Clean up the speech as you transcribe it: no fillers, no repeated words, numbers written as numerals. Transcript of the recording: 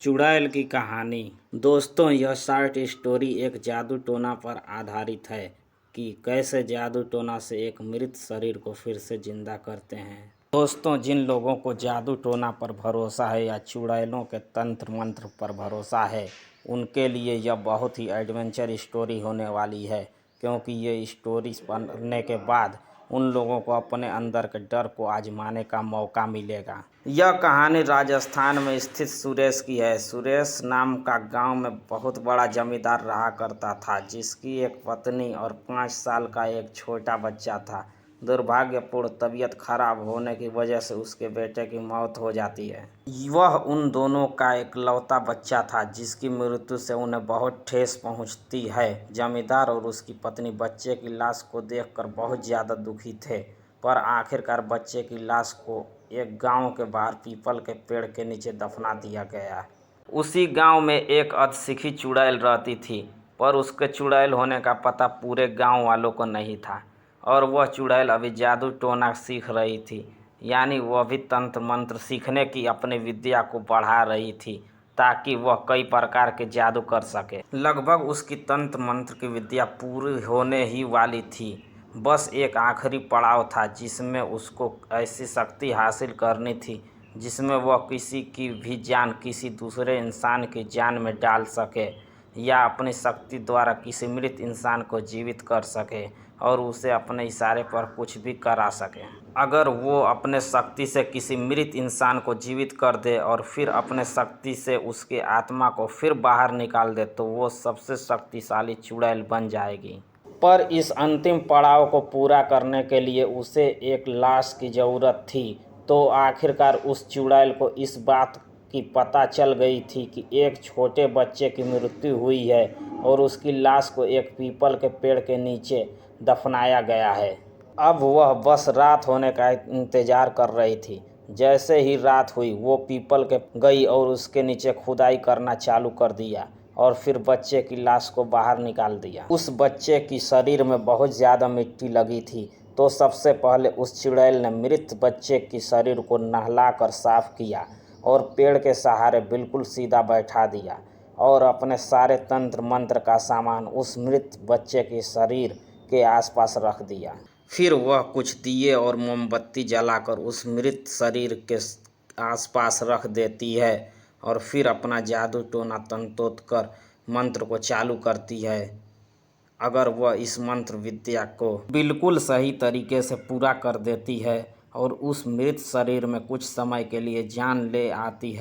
चुड़ैल की कहानी। दोस्तों, यह शॉर्ट स्टोरी एक जादू टोना पर आधारित है कि कैसे जादू टोना से एक मृत शरीर को फिर से जिंदा करते हैं। दोस्तों, जिन लोगों को जादू टोना पर भरोसा है या चुड़ैलों के तंत्र मंत्र पर भरोसा है, उनके लिए यह बहुत ही एडवेंचर स्टोरी होने वाली है, क्योंकि ये स्टोरी पढ़ने के बाद उन लोगों को अपने अंदर के डर को आजमाने का मौका मिलेगा। यह कहानी राजस्थान में स्थित सुरेश की है। सुरेश नाम का गांव में बहुत बड़ा जमींदार रहा करता था, जिसकी एक पत्नी और 5 साल का एक छोटा बच्चा था। दुर्भाग्यपूर्ण तबीयत खराब होने की वजह से उसके बेटे की मौत हो जाती है। वह उन दोनों का इकलौता बच्चा था, जिसकी मृत्यु से उन्हें बहुत ठेस पहुंचती है। जमींदार और उसकी पत्नी बच्चे की लाश को देखकर बहुत ज़्यादा दुखी थे, पर आखिरकार बच्चे की लाश को एक गांव के बाहर पीपल के पेड़ के नीचे दफना दिया गया। उसी गांव में एक अधसिखी चुड़ैल रहती थी, पर उसके चुड़ैल होने का पता पूरे गांव वालों को नहीं था। और वह चुड़ैल अभी जादू टोना सीख रही थी, यानी वह भी तंत्र मंत्र सीखने की अपनी विद्या को बढ़ा रही थी, ताकि वह कई प्रकार के जादू कर सके। लगभग उसकी तंत्र मंत्र की विद्या पूरी होने ही वाली थी। बस एक आखिरी पड़ाव था, जिसमें उसको ऐसी शक्ति हासिल करनी थी जिसमें वह किसी की भी जान किसी दूसरे इंसान की जान में डाल सके, या अपनी शक्ति द्वारा किसी मृत इंसान को जीवित कर सके और उसे अपने इशारे पर कुछ भी करा सके। अगर वो अपने शक्ति से किसी मृत इंसान को जीवित कर दे और फिर अपने शक्ति से उसकी आत्मा को फिर बाहर निकाल दे, तो वो सबसे शक्तिशाली चुड़ैल बन जाएगी। पर इस अंतिम पड़ाव को पूरा करने के लिए उसे एक लाश की ज़रूरत थी। तो आखिरकार उस चुड़ैल को इस बात की पता चल गई थी कि एक छोटे बच्चे की मृत्यु हुई है और उसकी लाश को एक पीपल के पेड़ के नीचे दफनाया गया है। अब वह बस रात होने का इंतज़ार कर रही थी। जैसे ही रात हुई, वो पीपल के गई और उसके नीचे खुदाई करना चालू कर दिया और फिर बच्चे की लाश को बाहर निकाल दिया। उस बच्चे की शरीर में बहुत ज़्यादा मिट्टी लगी थी, तो सबसे पहले उस चुड़ैल ने मृत बच्चे की शरीर को नहलाकर साफ किया और पेड़ के सहारे बिल्कुल सीधा बैठा दिया और अपने सारे तंत्र मंत्र का सामान उस मृत बच्चे के शरीर के आसपास रख दिया। फिर वह कुछ दिए और मोमबत्ती जलाकर उस मृत शरीर के आसपास रख देती है और फिर अपना जादू टोना तंतोड़ कर मंत्र को चालू करती है। अगर वह इस मंत्र विद्या को बिल्कुल सही तरीके से पूरा कर देती है और उस मृत शरीर में कुछ समय के लिए जान ले आती है,